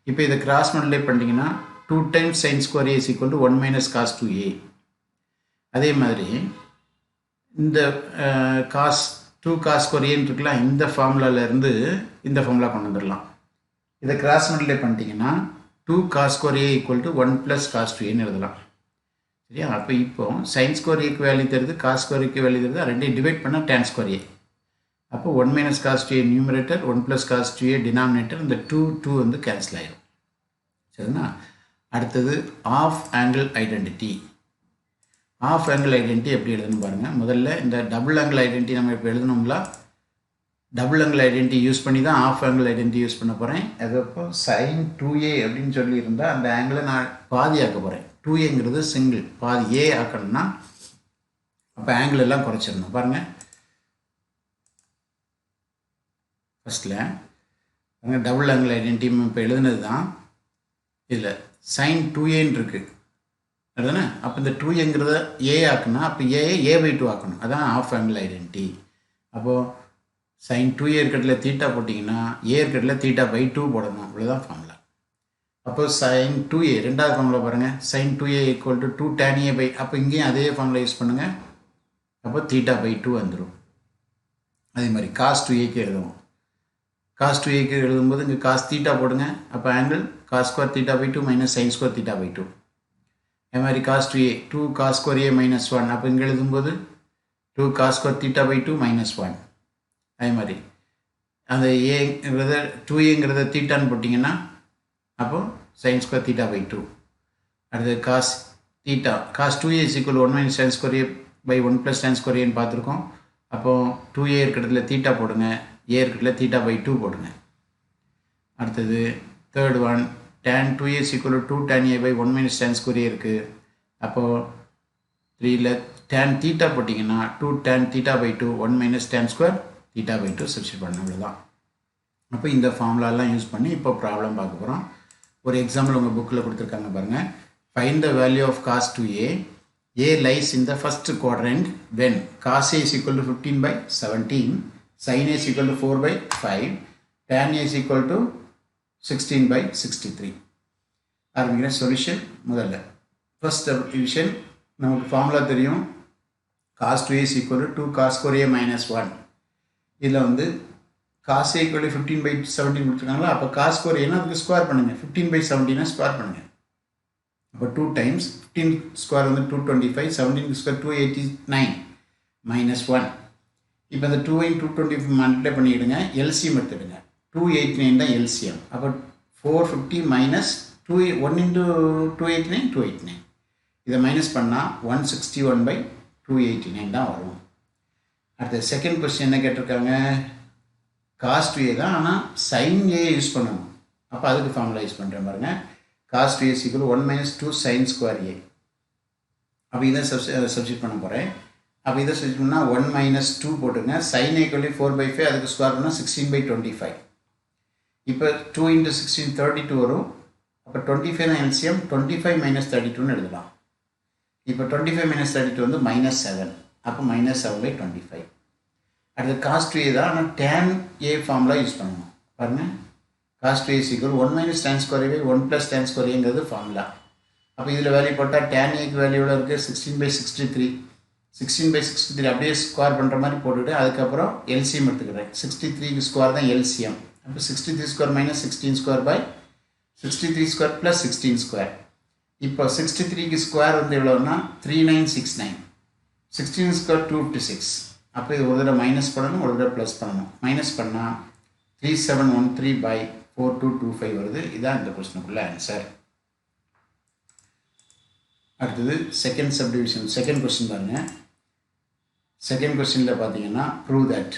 இப்போ இதை கிராஸ் மல்டிப்ளை பண்ணிட்டீங்கன்னா 2 times sin square a is equal to 1 minus cos 2a. அதே மாதிரி இந்த2 cos square a இருக்கலாம், இந்த ஃபார்முலாவிலேருந்து இந்த ஃபார்முலா கொண்டு வந்துடலாம். இதை கிராஸ் மல்டிப்ளை பண்ணிட்டீங்கன்னா 2 cos square a equal to 1 plus cos 2a எழுதலாம். சரியா? அப்போ இப்போ sin square a க்கு வேல்யூ தருது, cos square a க்கு வேல்யூ தருது, ரெண்டையும் டிவைட் பண்ணால் tan square a. அப்போ 1 minus cos 2a numerator, 1 plus cos 2a denominator. இந்த 2 வந்து கேன்சல் ஆயிடும். சரிங்களா? அடுத்தது half angle identity. Half angle identity எப்படி எழுதணும் பாருங்கள். முதல்ல இந்த டபுள் ஆங்கிள் ஐடென்டிட்டி நம்ம இப்போ எழுதணும்ல, டபுள் ஆங்கிள் ஐடென்டிட்டி யூஸ் பண்ணி தான் ஆஃப் ஆங்கிள் ஐடென்டிட்டி யூஸ் பண்ண போகிறேன். அது இப்போ sin 2a அப்படின்னு சொல்லியிருந்தால் அந்த ஆங்கிளை நான் பாதி ஆக்க போகிறேன். 2aங்கிறது சிங்கிள், பாதி ஏ ஆக்கணும்னா அப்போ ஆங்கிள் எல்லாம் குறைச்சிடணும். பாருங்கள், ஃபஸ்ட்டில் அங்கே டபுள் ஆங்கிள் ஐடென்டிட்டி இப்போ எழுதுனது தான். இதில் sin 2aன்னு இருக்குது அதுதானே. அப்போ இந்த 2aங்கிறத ஏ ஆக்குனா அப்போ ஏ by 2 ஆக்கணும். அதான் ஆஃப் ஆங்கிள் ஐடென்டிட்டி. அப்போது sin 2a இருக்கிறதுல தீட்டா போட்டிங்கன்னா ஏ இருக்கிறதுல தீட்டா by 2 போடணும். அவ்வளோதான் ஃபார்முலா. அப்போ sin 2a ரெண்டாவது ஃபார்முலா பாருங்கள். sin 2a equal to 2 tan a by, அப்போ இங்கேயும் அதே ஃபார்முலா யூஸ் பண்ணுங்கள். அப்போ தீட்டா by 2 வந்துடும். அதே மாதிரி cos 2aக்கு எழுதுவோம். cos 2aக்கு எழுதும்போது இங்கே cos தீட்டா போடுங்க. அப்போ angle cos square theta by 2 minus sin square theta by 2. அதே மாதிரி cos 2a 2 cos square a minus 1. அப்போ இங்கே எழுதும்போது 2 cos square theta by 2 minus 1. அதே மாதிரி அந்த ஏங்கிறத 2aங்கிறத தீட்டான்னு போட்டிங்கன்னா அப்போது sin square theta by 2. அடுத்து cos theta cos 2a is equal to 1 minus sin square a by 1 plus tan square a பார்த்துருக்கோம். அப்போது 2a இருக்கிறதுல தீட்டா போடுங்க, a இருக்கிறதுல தீட்டா பை 2 போடுங்க. அடுத்தது third one tan 2a is equal to 2 tan a by 1 minus tan square a இருக்குது. அப்போது 3ல் tan theta போட்டிங்கன்னா 2 tan theta by 2 1 minus tan square theta by 2 substitute பண்ண அவ்வளோதான். அப்போ இந்த ஃபார்முலாலாம் யூஸ் பண்ணி இப்போ ப்ராப்ளம் பார்க்க போகிறோம். ஒரு எக்ஸாம்பிள் உங்கள் புக்கில் கொடுத்துருக்காங்க பாருங்கள். Find the value of cos 2a. a lies in the first quadrant when cos a is equal to 15 by 17, sin a is equal to 4 by 5, tan a is equal to 16 by 63. ஆரம்பிக்கிற solution முதல்ல first division நமக்கு formula தெரியும். cos 2a is equal to 2 cos square a minus 1. இதில் வந்து cos a equal to 15 by 17 கொடுத்துருக்காங்களா, அப்போ cos square a அதுக்கு square பண்ணுங்கள், 15 by 17 ஸ்கொயர் பண்ணுங்கள். அப்போ 2 times 15 ஸ்கொயர் வந்து 225, 17 ஸ்கொயர் 289 மைனஸ் 1. இப்போ இந்த 2 225 மல்டிப்ளை பண்ணிவிடுங்க, எல்சிஎம் எடுத்துடுங்க. 289 தான் எல்சிஎம். அப்போ 450 மைனஸ் 1 into 289 289. இதை மைனஸ் பண்ணால் 161 by 289 தான் வரும். அடுத்த செகண்ட் கொஸ்டின் என்ன கேட்டிருக்காங்க, cos 2a தான், ஆனால் sin a யூஸ் பண்ணணும். அப்போ அதுக்கு ஃபார்முலா யூஸ் பண்ணுறேன் பாருங்கள். cos 2a is equal to 1 minus 2 sin square a. அப்போ இதை சப்ஸ்டிட் பண்ண போகிறேன். அப்போ இதை சப்ஸ்டிட் பண்ணால் 1 minus 2 போட்டுங்க, sin a equal to 4 by 5, அதுக்கு ஸ்கொயர் பண்ணால் 16 by 25. இப்போ 2 into 16 32 வரும். அப்போ 25 தான் எல்சிஎம், 25 minus 32ன்னு எழுதலாம். இப்போ 25 minus 32 வந்து -7. அப்போ -7 by 25. அடுத்து cos 2a தான், ஆனால் tan a ஃபார்முலா யூஸ் பண்ணணும் பாருங்கள். cos 2a is equal to 1 minus tan square a by 1 plus tan square a formula. அப்போ இதில் வேல்யூ போட்டால் tan a வேல்யூ எவ்வளோ இருக்குது, 16 by 63. 16 by 63 அப்படியே ஸ்கொயர் பண்ணுற மாதிரி போட்டுவிட்டு அதுக்கப்புறம் எல்சிஎம் எடுத்துக்கிறேன். 63க்கு ஸ்கொயர் தான் எல்சிஎம். அப்போ 63 square minus 16 square by 63 square plus 16 square. இப்போ 63க்கு ஸ்கொயர் வந்து எவ்வளோன்னா 3969. 16 ஸ்கொயர் 256. அப்போ இது ஒரு தடவை மைனஸ் பண்ணணும், ஒரு தடவை ப்ளஸ் பண்ணணும். மைனஸ் பண்ணால் 3713 by 4225 வருது. இதான் இந்த கொஸ்டினுக்குள்ள ஆன்சர். அடுத்தது செகண்ட் சப்டிவிஷன், செகண்ட் கொஸ்டின் பாருங்கள். செகண்ட் கொஸ்டினில் பார்த்தீங்கன்னா prove that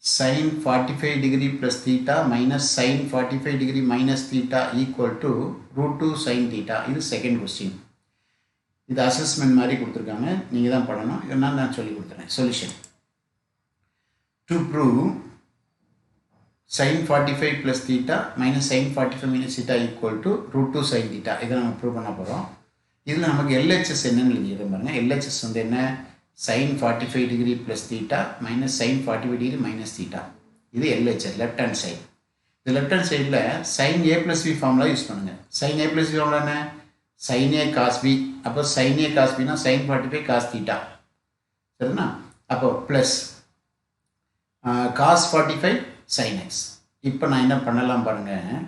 sin 45 degree plus theta minus sin 45 degree minus theta equal to √2 sin theta. இது செகண்ட் கொஸ்டின். இது அசஸ்மெண்ட் மாதிரி கொடுத்துருக்காங்க, நீங்கள் தான் பண்ணணும். இதனால் நான் சொல்லி கொடுத்துறேன். Solution to prove sin 45 plus theta minus sin 45 minus theta equal to √2 sin theta. இதை நம்ம ப்ரூவ் பண்ண போகிறோம். இதில் நமக்கு LHS என்னன்னு எழுதிடுறோம் பாருங்கள். LHS வந்து என்ன, sin 45 degree plus theta minus sin 45 degree minus theta. இது LHS லெஃப்ட் ஹேண்ட் சைடு. இது லெஃப்ட் ஹேண்ட் சைடில் sin a plus b formula use பண்ணுங்கள். sin a plus b formula என்ன, sin a cos b. அப்போ sin a cos b னா sin 45 cos theta சரிண்ணா. அப்போ plus cos 45 sin x. இப்போ நான் என்ன பண்ணலாம் பாருங்கள்,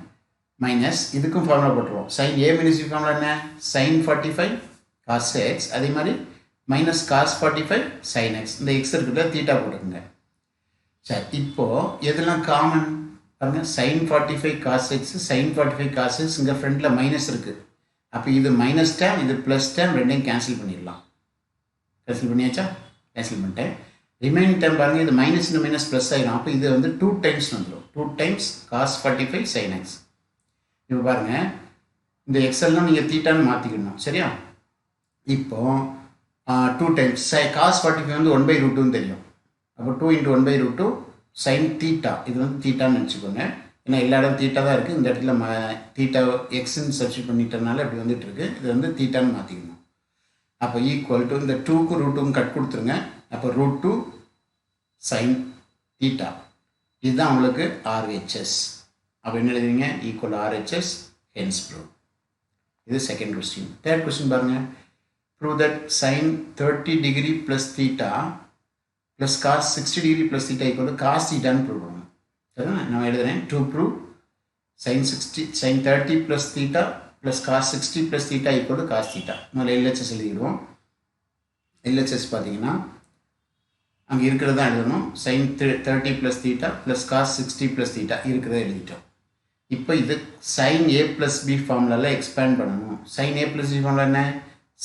மைனஸ் இதுக்கும் ஃபார்முலா போட்டுருவோம். sin a minus b formula என்ன, sin 45 cos x, அதே மாதிரி மைனஸ் cos 45 sin x. இந்த எக்ஸ் இருக்கிற தீட்டா போட்டுருங்க. சரி, இப்போது எதெல்லாம் காமன் பாருங்கள். sin 45 cos x, sin 45 cos x இங்கே ஃப்ரண்டில் மைனஸ் இருக்குது. அப்போ இது மைனஸ் டேம், இது ப்ளஸ் டேம், ரெண்டையும் கேன்சல் பண்ணிடலாம். கேன்சல் பண்ணியாச்சா, கேன்சல் பண்ணிட்டேன். ரிமைனிங் டைம் பாருங்கள், இது மைனஸ் இந்த மைனஸ் ப்ளஸ் ஆகிடும். அப்போ இது வந்து 2 times வந்துடும். 2 times cos 45 sin x. இப்போ பாருங்கள், இந்த எக்ஸல்லாம் நீங்கள் தீட்டான்னு மாற்றிக்கணும் சரியா. இப்போது 2 times cos 45 வந்து 1/√2 தெரியும். அப்போ 2 into 1/√2 sin theta. இது வந்து தீட்டான்னு நினச்சிக்கோங்க. ஏன்னா எல்லா இடம் தீட்டா தான் இருக்குது. இந்த இடத்துல தீட்டா எக்ஸ்ன்னு சப்ஸ்டிட் பண்ணிட்டனால இப்படி வந்துட்டு இருக்கு. இது வந்து தீட்டான்னு மாற்றிக்கணும். அப்போ ஈக்குவல் டு இந்த 2க்கும் √2க்கும் கட் கொடுத்துருங்க. அப்போ √2 sin theta. இதுதான் உங்களுக்கு RHS. அப்போ என்ன எழுதுவீங்க, ஈக்குவல் RHS hence proof. இது செகண்ட் கொஸ்டின். தேர்ட் கொஸ்டின் பாருங்கள். prove that sin 30 degree plus theta plus cos 60 degree plus theta equal to cos theta ன்னு ப்ரூவ் பண்ணணும் சரிண்ணா. நான் எழுதுறேன். to prove sin 30 plus theta plus cos 60 plus theta equal to cos theta. முதல்ல LHS எழுதிடுவோம். LHS பார்த்தீங்கன்னா அங்கே இருக்கிறதா எழுதணும். sin 30 plus theta plus cos 60 plus theta இருக்கிறத எழுதிட்டோம். இப்போ இது sin a plus b ஃபார்முலாவில் எக்ஸ்பேண்ட் பண்ணணும். sin a plus b formula என்ன,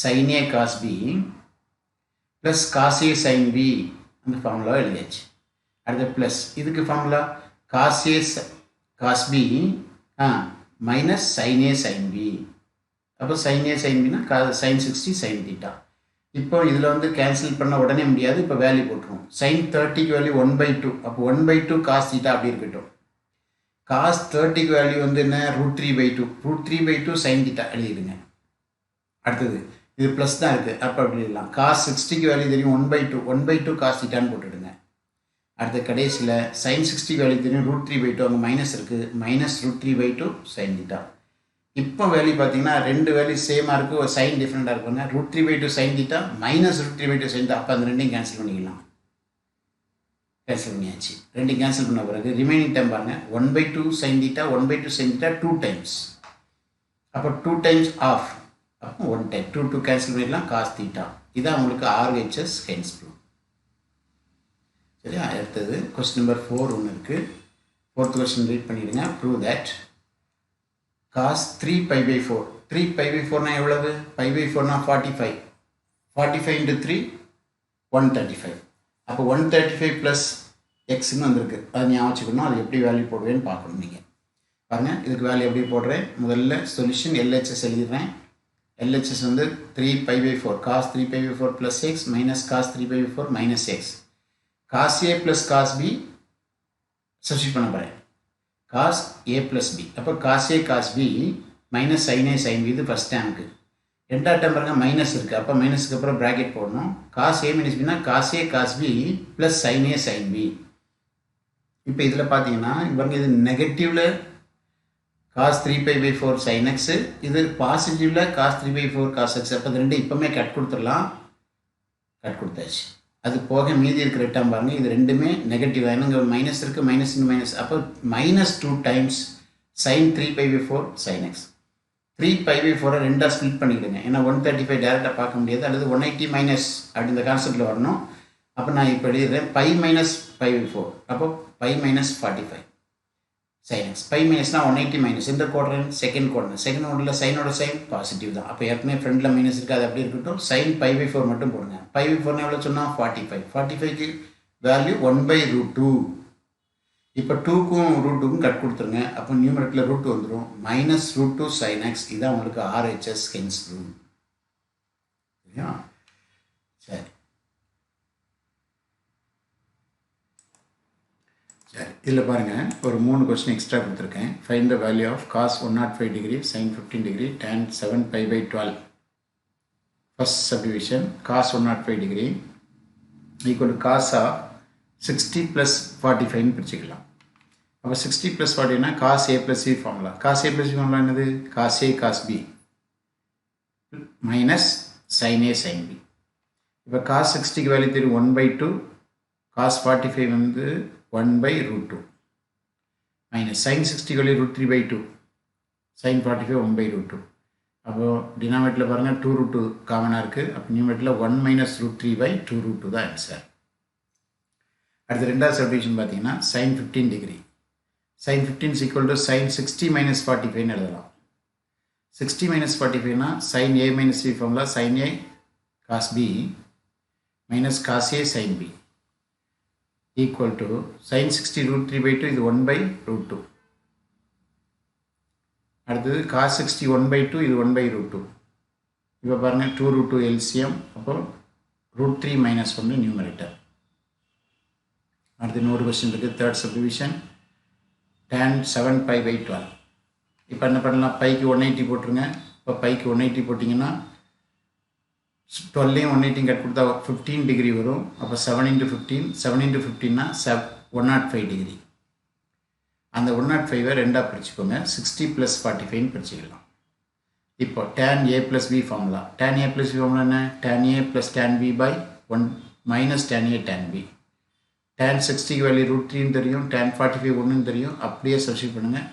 sin a cos b plus cos a sin b. அந்த ஃபார்முலாவை எழுதியாச்சு. அடுத்து ப்ளஸ் இதுக்கு formula cos A cos B minus sine A sine B. அப்போ சைன் ஏ சைன் பின்னா சைன் 60 சைன் தீட்டா. இப்போ இதில் வந்து கேன்சல் பண்ண உடனே முடியாது. இப்போ வேல்யூ போட்டுருவோம். சைன் 30க்கு வேல்யூ 1/2. அப்போ 1/2 காஸ் தீட்டா அப்படி இருக்கட்டும். காஸ் 30க்கு வேல்யூ வந்து என்ன √3/2. √3/2 சைன் தீட்டா எழுதிடுங்க. அடுத்தது இது ப்ளஸ் தான் இருக்குது. அப்போ அப்படி எழுதலாம். காஸ் 60க்கு வேல்யூ தெரியும் 1/2 காஸ் தீட்டான்னு போட்டுடுங்க. அடுத்த கடைசியில் சைன் 60க்கு வேல்யூ தெரியும் √3/2. அங்கே மைனஸ் இருக்குது. Minus √3/2 sign theta. இப்போ வேல்யூ பார்த்தீங்கன்னா ரெண்டு வேல்யூ சேமாக இருக்குது. ஒரு சைன் டிஃப்ரெண்ட்டாக இருக்குங்க. √3/2 sine theta minus √3/2 sine theta. அப்போ அந்த ரெண்டையும் கேன்சல் பண்ணிக்கலாம். கேன்சல் பண்ணியாச்சு. ரெண்டையும் கேன்சல் பண்ண பிறகு ரிமைனிங் டைம் பாருங்கள். 1/2 sine theta 1/2 sine theta 2 times. அப்போ 2 டைம்ஸ் ஆஃப். அப்போ 1 டைம் 2 கேன்சல் பண்ணிடலாம். Cos theta. இதான் உங்களுக்கு RHS ஹென்ஸ் ப்ரூவ். சரியா? அடுத்தது கொஸ்டின் நம்பர் 4 ஒன்று இருக்குது. 4th கொஸ்டின் ரீட் பண்ணிடுங்க. Prove that cos 3π/4. 3π/4 எவ்வளவு? π/4 45. 45 into 3 135. அப்போ 135 ப்ளஸ் எக்ஸ்ன்னு வந்திருக்கு. அது ஞாபகம் வச்சுக்கணும். அது எப்படி வேல்யூ போடுவேன்னு பார்க்கணும். நீங்கள் பாருங்கள். இதுக்கு வேல்யூ எப்படி போடுறேன்? முதல்ல சொல்யூஷன் LHS எழுதிடுறேன். LHS வந்து 3π/4 cos 3π/4 plus X minus cos 3π/4 minus X. Cos A plus cos B substitute பண்ண போகிறேன். Cos A plus B. அப்போ cos A cos B minus sine A sine B. இது ஃபஸ்ட் டேமுக்கு. ரெண்டாவது டேம் பாருங்கள் minus இருக்குது. அப்போ மைனஸுக்கு அப்புறம் ப்ராக்கெட் போடணும். காஸ் ஏ மைனஸ் பின்னா cos A cos B plus sine A sine B. இப்போ இதில் பார்த்தீங்கன்னா பாருங்கள் இது நெகட்டிவில் காஸ் 3π/4 சைன் எக்ஸு, இது பாசிட்டிவில் காஸ் 3/4 காஸ் எக்ஸ். அப்போ இது ரெண்டு இப்போமே கட் கொடுத்துடலாம். கட் கொடுத்தாச்சு. அது போக மீதி இருக்கிற டேம் பாருங்கள். இது ரெண்டுமே நெகட்டிவ். ஏன்னா மைனஸ் இருக்குது. Minus into minus. அப்போ minus 2 times sine 3π/4 sine X. 3π/4 ரெண்டாக ஸ்பிளிட் பண்ணிக்கிடுங்க. ஏன்னா 135 டேரெக்டாக பார்க்க முடியாது. அல்லது 180 மைனஸ் அப்படி இந்த கான்செப்டில் வரணும். அப்போ நான் இப்போ எழுதுறேன் π மைனஸ் π/4. அப்போ π மைனஸ் 45 சைன் எக்ஸ். π மைனஸ்னா 180 மைனஸ். இந்த குவாட்ரன் செகண்ட் குவாட்ரன். செகண்ட் குவாட்ரனில் சைனோட சைன் பாசிட்டிவ் தான். அப்போ ஏற்கனவே ஃப்ரெண்டில் மைனஸ் இருக்குது. அது அப்படி இருக்கட்டும். சைன் π/4 மட்டும் போடுங்க. π/4 எவ்வளோ சொன்னால் 45. 45க்கு வேல்யூ 1/√2. இப்போ 2க்கும் √2க்கும் கட் கொடுத்துருங்க. அப்போ நியூமரேட்டரில் √2 வந்துடும். Minus √2 sine x. இதான் உங்களுக்கு RHS ஹென்ஸ் ப்ரூவ். சரியா? சரி சரி. இதில் பாருங்கள் ஒரு 3 கொஸ்டின் எக்ஸ்ட்ரா கொடுத்துருக்கேன். Find the value of cos 105 degree sine 15 degree tan 7π/12. First subdivision cos 105 degree equal to cos of 60 + 45 பிரிச்சுக்கலாம். அப்போ 60 + 40னா cos A plus B formula. Cos A plus B formula என்னது? Cos A cos B minus sine A sine B. இப்போ cos 60க்கு value தெரியும் 1/2. Cos 45 வந்து 1/√2 minus sign 60 value √3/2. Sign 45 1/√2. அப்போது டினாமினேட்டரில் பாருங்கள் 2√2 காமனாக இருக்குது. அப்போ நியூமரேட்டரில் 1 மைனஸ் √3/2√2 தான் ஆன்சர். அடுத்து ரெண்டாவது சப்டிவிஷன் பார்த்தீங்கன்னா sine 15 degree. Sine 15 equal to sine 60 minus 45 எழுதலாம். 60 மைனஸ் 45னா sine A minus B formula sine A cos B minus cos A sine B equal to sine 60 √3/2. இது 1/√2. அடுத்தது காஸ் 60 1/2. இது 1/√2. இப்போ பாருங்கள் 2√2 எல்சிஎம். அப்போது √3 மைனஸ் 1 நியூமரேட்டர். அடுத்து இன்னொரு கொஸ்டின் இருக்குது. Third subdivision tan 7π/12. இப்போ என்ன பண்ணலாம்? பைக்கு 180 போட்டுருங்க. இப்போ பைக்கு 180 போட்டிங்கன்னா 12லையும் 180 கட் கொடுத்தா 15 டிகிரி வரும். அப்போ 7 × 15 7 × 15னா 105 டிகிரி. அந்த 105 ரெண்டாக பிரிச்சுக்கோங்க. 60 + 45 பிரிச்சுக்கலாம். இப்போ tan a + b formula. tan a + b formula என்ன? tan a + tan b / 1 minus tan a tan b. tan 60க்கு வேல்யூ √3 தெரியும். tan 45 1 தெரியும். அப்படியே சப்ஸ்டிட் பண்ணுங்கள்.